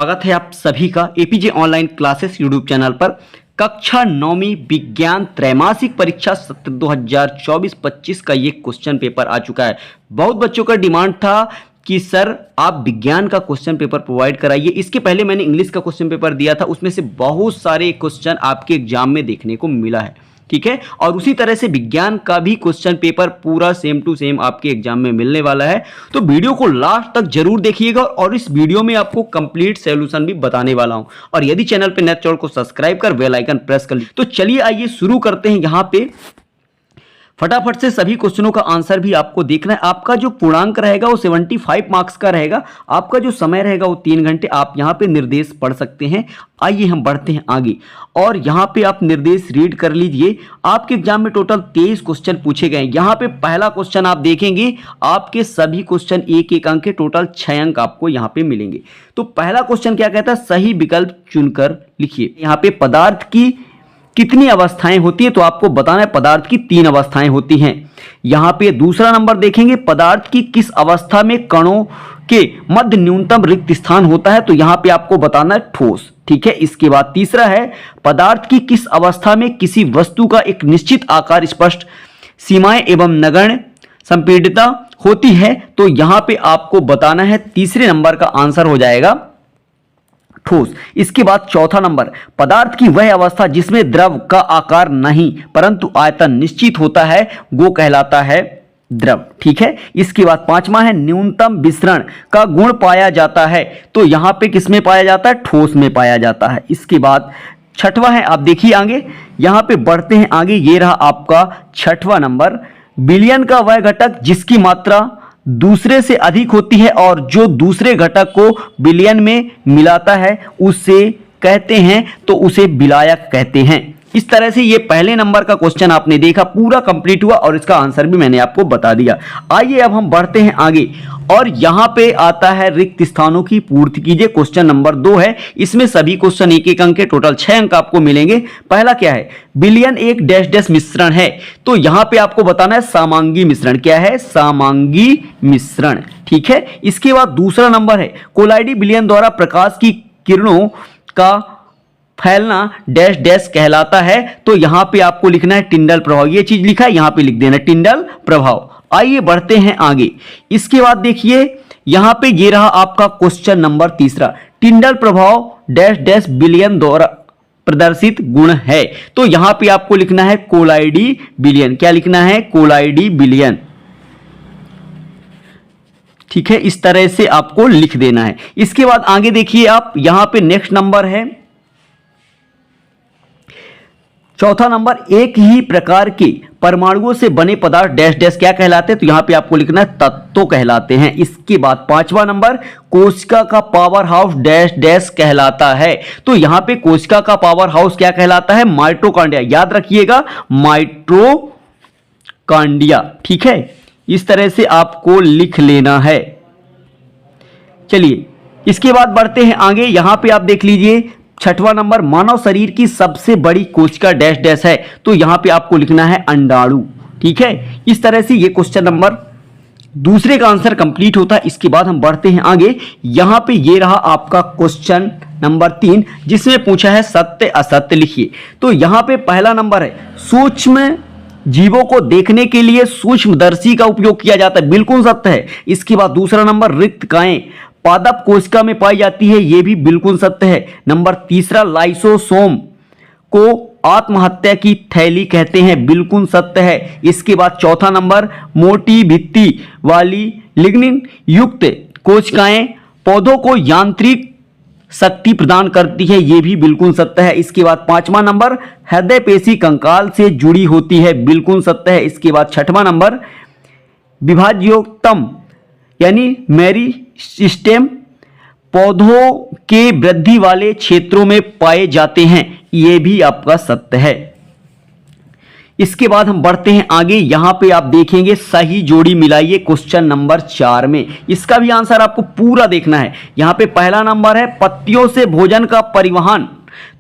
स्वागत है आप सभी का APJ online classes YouTube channel पर। कक्षा 9वीं विज्ञान त्रैमासिक परीक्षा सत्र 2024-25 का ये क्वेश्चन पेपर आ चुका है। बहुत बच्चों का डिमांड था कि सर आप विज्ञान का क्वेश्चन पेपर प्रोवाइड कराइए। इसके पहले मैंने इंग्लिश का क्वेश्चन पेपर दिया था, उसमें से बहुत सारे क्वेश्चन आपके एग्जाम में देखने को मिला है, ठीक है। और उसी तरह से विज्ञान का भी क्वेश्चन पेपर पूरा सेम टू सेम आपके एग्जाम में मिलने वाला है। तो वीडियो को लास्ट तक जरूर देखिएगा और इस वीडियो में आपको कंप्लीट सॉल्यूशन भी बताने वाला हूं। और यदि चैनल पे नए चैनल को सब्सक्राइब कर बेल आइकन प्रेस कर लीजिए। तो चलिए आइए शुरू करते हैं। यहां पे फटाफट से सभी क्वेश्चनों का आंसर भी आपको देखना है। आपका जो पूर्णांक रहेगा वो 75 मार्क्स का रहेगा। आपका जो समय रहेगा वो 3 घंटे। आप यहाँ पे निर्देश पढ़ सकते हैं। आइए हम बढ़ते हैं आगे और यहाँ पे आप निर्देश रीड कर लीजिए। आपके एग्जाम में टोटल 23 क्वेश्चन पूछे गए। यहाँ पे पहला क्वेश्चन आप देखेंगे, आपके सभी क्वेश्चन 1-1 अंक के, टोटल 6 अंक आपको यहाँ पे मिलेंगे। तो पहला क्वेश्चन क्या कहता है, सही विकल्प चुनकर लिखिए। यहाँ पे पदार्थ की कितनी अवस्थाएं होती है, तो आपको बताना है पदार्थ की 3 अवस्थाएं होती हैं। यहां पे दूसरा नंबर देखेंगे, पदार्थ की किस अवस्था में कणों के मध्य न्यूनतम रिक्त स्थान होता है, तो यहां पे आपको बताना है ठोस, ठीक है। इसके बाद तीसरा है, पदार्थ की किस अवस्था में किसी वस्तु का एक निश्चित आकार, स्पष्ट सीमाएं एवं नगण्य संपीड़ितता होती है, तो यहां पे आपको बताना है तीसरे नंबर का आंसर हो जाएगा ठोस। इसके बाद चौथा नंबर, पदार्थ की वह अवस्था जिसमें द्रव का आकार नहीं परंतु आयतन निश्चित होता है, वो कहलाता है द्रव, ठीक है। इसके बाद पांचवा है, न्यूनतम विसरण का गुण पाया जाता है, तो यहां पे किसमें पाया जाता है, ठोस में पाया जाता है। इसके बाद छठवां है, आप देखिए आगे, यहां पे बढ़ते हैं आगे, ये रहा आपका छठवां नंबर, विलयन का वह घटक जिसकी मात्रा दूसरे से अधिक होती है और जो दूसरे घटक को विलयन में मिलाता है उसे कहते हैं, तो उसे विलायक कहते हैं। इस तरह से ये पहले नंबर का क्वेश्चन आपने देखा, पूरा कंप्लीट हुआ और इसका आंसर भी मैंने आपको बता दिया। आइए अब हम बढ़ते हैं आगे और यहां पे आता है रिक्त स्थानों की पूर्ति कीजिए। क्वेश्चन नंबर 2 है, इसमें सभी क्वेश्चन 1-1 अंक के, टोटल 6 अंक आपको मिलेंगे। पहला क्या है, विलयन एक डैश डैश मिश्रण है, तो यहां पे आपको बताना है समांगी मिश्रण। क्या है, समांगी मिश्रण, ठीक है। इसके बाद दूसरा नंबर है, कोलाइडी विलयन द्वारा प्रकाश की किरणों का फैलना डैश डैश कहलाता है, तो यहां पे आपको लिखना है टिंडल प्रभाव। ये चीज लिखा है, यहां पे लिख देना टिंडल प्रभाव। आइए बढ़ते हैं आगे। इसके बाद देखिए यहां पे ये रहा आपका क्वेश्चन नंबर तीसरा, टिंडल प्रभाव डैश डैश विलयन द्वारा प्रदर्शित गुण है, तो यहां पे आपको लिखना है कोलाइडी विलयन। क्या लिखना है, कोलाइडी विलयन, ठीक है। इस तरह से आपको लिख देना है। इसके बाद आगे देखिए आप, यहां पे नेक्स्ट नंबर है चौथा नंबर, एक ही प्रकार के परमाणुओं से बने पदार्थ डैश डैश क्या कहलाते हैं, तो यहां पे आपको लिखना है तत्व कहलाते हैं। इसके बाद पांचवा नंबर, कोशिका का पावर हाउस डैश डैश कहलाता है, तो यहां पे कोशिका का पावर हाउस क्या कहलाता है, माइटोकॉन्ड्रिया। याद रखिएगा माइटोकॉन्ड्रिया, ठीक है। इस तरह से आपको लिख लेना है। चलिए इसके बाद बढ़ते हैं आगे। यहां पे आप देख लीजिए छठवां नंबर, मानव शरीर की सबसे बड़ी कोशिका डैश डैश है, तो यहां पे आपको लिखना है अंडाणु, ठीक है। इस तरह से ये क्वेश्चन नंबर दूसरे का आंसर कंप्लीट होता है। इसके बाद हम बढ़ते हैं आगे। यहां पे ये रहा आपका क्वेश्चन नंबर 3, जिसमें पूछा है सत्य असत्य लिखिए। तो यहां पे पहला नंबर है, सूक्ष्म जीवों को देखने के लिए सूक्ष्मदर्शी का उपयोग किया जाता है, बिल्कुल सत्य है। इसके बाद दूसरा नंबर, रिक्त काएं पादप कोशिका में पाई जाती है, यह भी बिल्कुल सत्य है। नंबर तीसरा, लाइसोसोम को आत्महत्या की थैली कहते हैं, बिल्कुल सत्य है। इसके बाद चौथा नंबर, मोटी भित्ति वाली लिग्निन युक्त कोशिकाएं पौधों को यांत्रिक शक्ति प्रदान करती है, यह भी बिल्कुल सत्य है। इसके बाद पांचवा नंबर, हृदय पेशी कंकाल से जुड़ी होती है, बिल्कुल सत्य है। इसके बाद छठवां नंबर, विभाज्योत्तम यानी मेरिस्टेम पौधों के वृद्धि वाले क्षेत्रों में पाए जाते हैं, यह भी आपका सत्य है। इसके बाद हम बढ़ते हैं आगे। यहां पे आप देखेंगे सही जोड़ी मिलाइए क्वेश्चन नंबर 4 में। इसका भी आंसर आपको पूरा देखना है। यहां पे पहला नंबर है, पत्तियों से भोजन का परिवहन,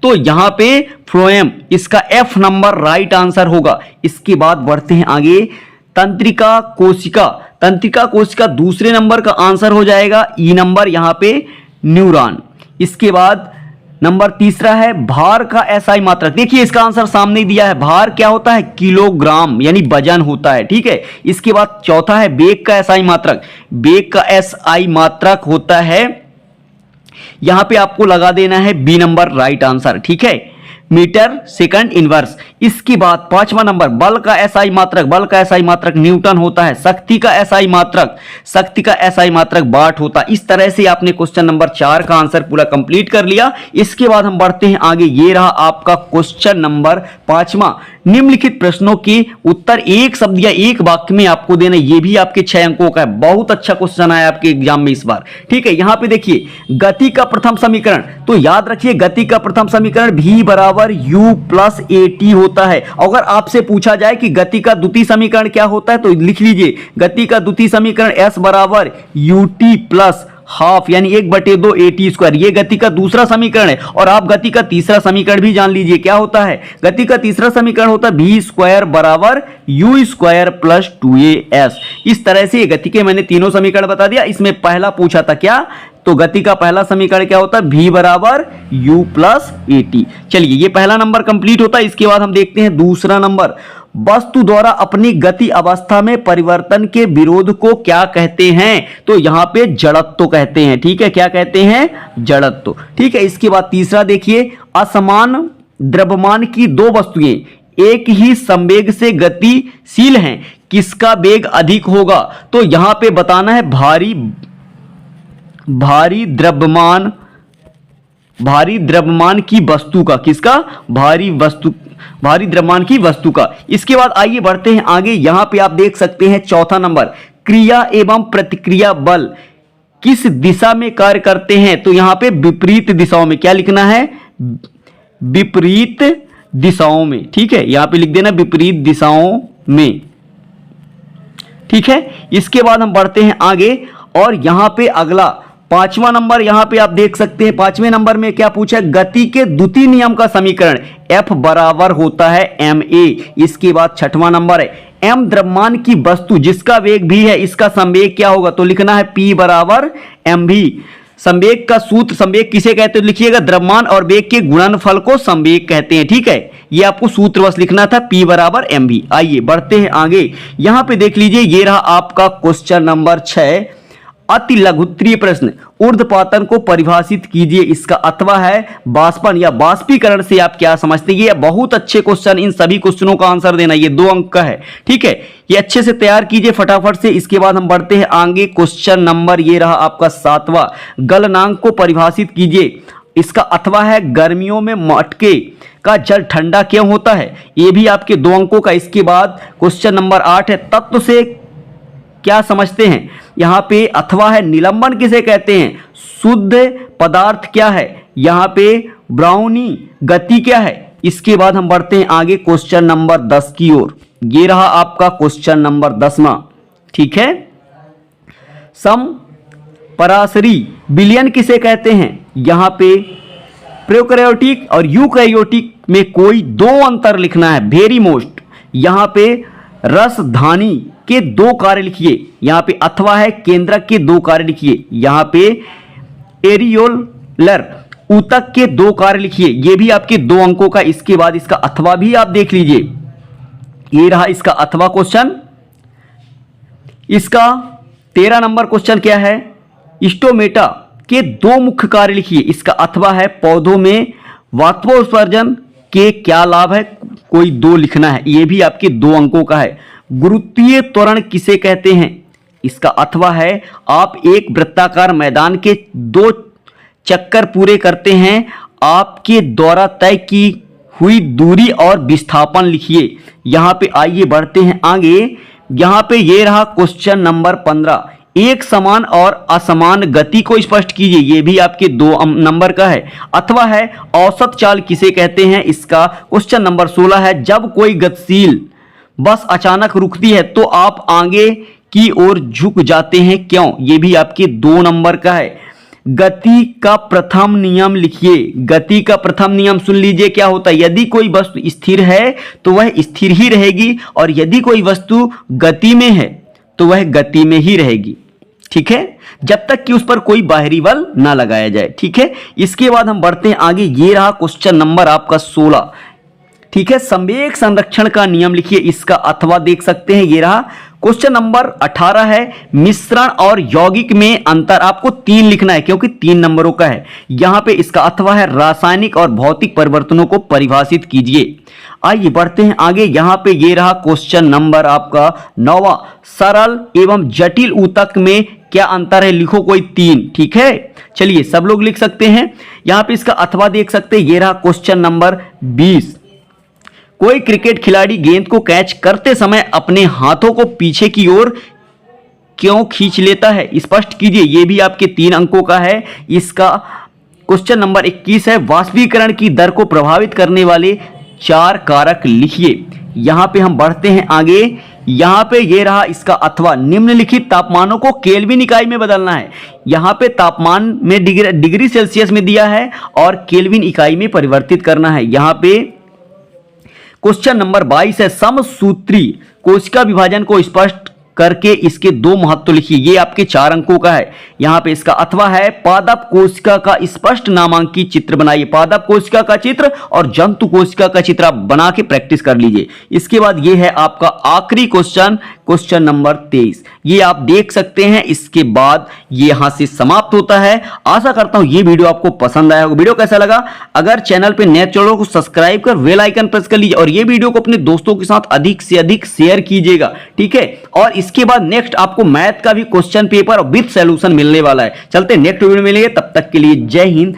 तो यहां पे फ्लोएम, इसका F नंबर राइट आंसर होगा। इसके बाद बढ़ते हैं आगे, तंत्रिका कोशिका, तंत्रिका कोशिका दूसरे नंबर का आंसर हो जाएगा, ई नंबर, यहां पे न्यूरॉन। इसके बाद नंबर तीसरा है भार का एसआई मात्रक। देखिए इसका आंसर सामने ही दिया है, भार क्या होता है, किलोग्राम यानी वजन होता है, ठीक है। इसके बाद चौथा है वेग का एसआई मात्रक। वेग का एसआई मात्रक होता है, यहां पे आपको लगा देना है बी नंबर राइट आंसर, ठीक है, मीटर सेकंड इनवर्स। इसके बाद पांचवा नंबर बल का एसआई मात्रक। बल का एसआई मात्रक न्यूटन होता है। शक्ति का एसआई मात्रक, शक्ति का एसआई मात्रक वाट होता है। इस तरह से आपने क्वेश्चन नंबर 4 का आंसर पूरा कंप्लीट कर लिया। इसके बाद हम बढ़ते हैं आगे। ये रहा आपका क्वेश्चन नंबर 5वां। निम्नलिखित प्रश्नों के उत्तर एक शब्द या एक वाक्य में आपको देना। ये भी आपके 6 अंकों का है। बहुत अच्छा क्वेश्चन आया आपके एग्जाम में इस बार, ठीक है। यहां पे देखिए गति का प्रथम समीकरण, तो याद रखिए गति का प्रथम समीकरण v बराबर u प्लस at होता है। अगर आपसे पूछा जाए कि गति का द्वितीय समीकरण क्या होता है तो लिख लीजिए गति का द्वितीय समीकरण s बराबर ut प्लस हाफ यानी 1/2 at स्क्वायर, ये गति का दूसरा समीकरण है। और आप गति का तीसरा समीकरण भी जान लीजिए क्या होता है। गति का तीसरा समीकरण होता है v स्क्वायर बराबर u स्क्वायर प्लस 2as। इस तरह से गति के मैंने तीनों समीकरण बता दिया। इसमें पहला पूछा था क्या, तो गति का पहला समीकरण क्या होता है, v बराबर u प्लस at। चलिए ये पहला नंबर कंप्लीट होता है। इसके बाद हम देखते हैं दूसरा नंबर। वस्तु द्वारा अपनी गति अवस्था में परिवर्तन के विरोध को क्या कहते हैं, तो यहां पे जड़त्व कहते हैं, ठीक है। क्या कहते हैं, जड़त्व, ठीक है। इसके बाद तीसरा देखिए, असमान द्रव्यमान की दो वस्तुएं एक ही संवेग से गतिशील हैं, किसका वेग अधिक होगा, तो यहां पे बताना है भारी द्रव्यमान की वस्तु का, किसका, भारी द्रव्यमान की वस्तु का। इसके बाद आइए बढ़ते हैं आगे। यहां पे आप देख सकते हैं चौथा नंबर, क्रिया एवं प्रतिक्रिया बल किस दिशा में कार्य करते हैं, तो यहां पे विपरीत दिशाओं में। क्या लिखना है, विपरीत दिशाओं में, ठीक है। यहां पे लिख देना विपरीत दिशाओं में, ठीक है। इसके बाद हम बढ़ते हैं आगे और यहां पे अगला पांचवा नंबर, यहां पे आप देख सकते हैं पांचवें नंबर में क्या पूछा है, गति के द्वितीय नियम का समीकरण F बराबर होता है ma। इसके बाद छठवां नंबर है m द्रव्यमान की वस्तु जिसका वेग भी है, इसका संवेग क्या होगा, तो लिखना है P बराबर mv। संवेग का सूत्र, संवेग किसे कहते हैं, लिखिएगा द्रव्यमान और वेग के गुणनफल को संवेग कहते हैं, ठीक है। ये आपको सूत्र बस लिखना था, P बराबर mv। आइए बढ़ते हैं आगे। यहां पे देख लीजिए ये रहा आपका क्वेश्चन नंबर 6। अति लघुत्तरीय प्रश्न, ऊर्ध्वपातन को परिभाषित कीजिए। इसका अथवा है बाष्पन या बाष्पीकरण से आप क्या समझते हैं। ये बहुत अच्छे क्वेश्चन, इन सभी क्वेश्चनों का आंसर देना, ये 2 अंक का है, ठीक है। ये अच्छे से तैयार कीजिए फटाफट से। इसके बाद हम बढ़ते हैं आगे। क्वेश्चन नंबर ये रहा आपका 7वां, गलनांक को परिभाषित कीजिए। इसका अथवा है गर्मियों में मटके का जल ठंडा क्यों होता है, ये भी आपके 2 अंकों का। इसके बाद क्वेश्चन नंबर 8 है, तत्व से क्या समझते हैं। यहां पे अथवा है निलंबन किसे कहते हैं, शुद्ध पदार्थ क्या है, यहां पे ब्राउनी गति क्या है। इसके बाद हम बढ़ते हैं आगे क्वेश्चन नंबर 10 की ओर। ये रहा आपका क्वेश्चन नंबर 10वां, ठीक है। सम पराशरी विलयन किसे कहते हैं, यहां पे प्रोकैरियोटिक और यूकैरियोटिक में कोई 2 अंतर लिखना है, वेरी मोस्ट। यहां पे रसधानी के 2 कार्य लिखिए, यहां पे अथवा है केंद्रक के 2 कार्य लिखिए। यहां पे एरियोलर ऊतक के 2 कार्य लिखिए, ये भी आपके 2 अंकों का। इसके बाद इसका अथवा भी आप देख लीजिए, ये रहा इसका अथवा क्वेश्चन। इसका 13 नंबर क्वेश्चन क्या है, स्टोमेटा के 2 मुख्य कार्य लिखिए। इसका अथवा है पौधों में वाष्पोत्सर्जन के क्या लाभ है, कोई 2 लिखना है, ये भी आपके 2 अंकों का है। गुरुत्वीय त्वरण किसे कहते हैं, इसका अथवा है आप एक वृत्ताकार मैदान के 2 चक्कर पूरे करते हैं, आपके द्वारा तय की हुई दूरी और विस्थापन लिखिए। यहां पे आइए बढ़ते हैं आगे। यहां पे ये रहा क्वेश्चन नंबर 15, एक समान और असमान गति को स्पष्ट कीजिए, ये भी आपके 2 नंबर का है। अथवा है औसत चाल किसे कहते हैं, इसका क्वेश्चन नंबर 16 है, जब कोई गतिशील बस अचानक रुकती है तो आप आगे की ओर झुक जाते हैं क्यों, ये भी आपके 2 नंबर का है। गति का प्रथम नियम लिखिए, गति का प्रथम नियम सुन लीजिए क्या होता है, यदि कोई वस्तु स्थिर है तो वह स्थिर ही रहेगी और यदि कोई वस्तु गति में है तो वह गति में ही रहेगी। ठीक है, जब तक कि उस पर कोई बाहरी बल ना लगाया जाए। ठीक है, इसके बाद हम बढ़ते हैं आगे। ये रहा क्वेश्चन नंबर आपका 16। ठीक है, संवेग संरक्षण का नियम लिखिए, इसका अथवा देख सकते हैं। ये रहा क्वेश्चन नंबर 18 है, मिश्रण और यौगिक में अंतर। आपको 3 लिखना है क्योंकि 3 नंबरों का है। यहां पे इसका अथवा है, रासायनिक और भौतिक परिवर्तनों को परिभाषित कीजिए। आइए बढ़ते हैं आगे। यहां पे ये रहा क्वेश्चन नंबर आपका 9वां, सरल एवं जटिल ऊतक में क्या अंतर है, लिखो कोई 3। ठीक है, चलिए सब लोग लिख सकते हैं। यहां पे इसका अथवा देख सकते हैं। ये रहा क्वेश्चन नंबर 20, कोई क्रिकेट खिलाड़ी गेंद को कैच करते समय अपने हाथों को पीछे की ओर क्यों खींच लेता है, स्पष्ट कीजिए। यह भी आपके 3 अंकों का है। इसका क्वेश्चन नंबर 21 है, वाष्पीकरण की दर को प्रभावित करने वाले 4 कारक लिखिए। यहां पे हम बढ़ते हैं आगे। यहां पे ये रहा इसका अथवा, निम्नलिखित तापमानों को केल्विन इकाई में बदलना है। यहां पे तापमान में डिग्री सेल्सियस में दिया है और केल्विन इकाई में परिवर्तित करना है। यहां पे क्वेश्चन नंबर 22 है, समसूत्री कोशिका विभाजन को स्पष्ट करके इसके 2 महत्व लिखिए। ये आपके 4 अंकों का है। यहां पे इसका अथवा है, पादप कोशिका का स्पष्ट नामांकित चित्र बनाइए। पादप कोशिका का चित्र और जंतु कोशिका का चित्र आप बना के प्रैक्टिस कर लीजिए। इसके बाद ये है आपका आखिरी क्वेश्चन, क्वेश्चन नंबर 23। ये आप देख सकते हैं। इसके बाद ये यहां से समाप्त होता है। आशा करता हूं ये वीडियो आपको पसंद आया होगा। वीडियो कैसा लगा, अगर चैनल पे नए चैनल को सब्सक्राइब कर बेल आइकन प्रेस कर लीजिए और ये वीडियो को अपने दोस्तों के साथ अधिक से अधिक शेयर कीजिएगा। ठीक है, और इसके बाद नेक्स्ट आपको मैथ का भी क्वेश्चन पेपर और विद सॉल्यूशन मिलने वाला है। चलते नेक्स्ट वीडियो में मिलेंगे, तब तक के लिए जय हिंद।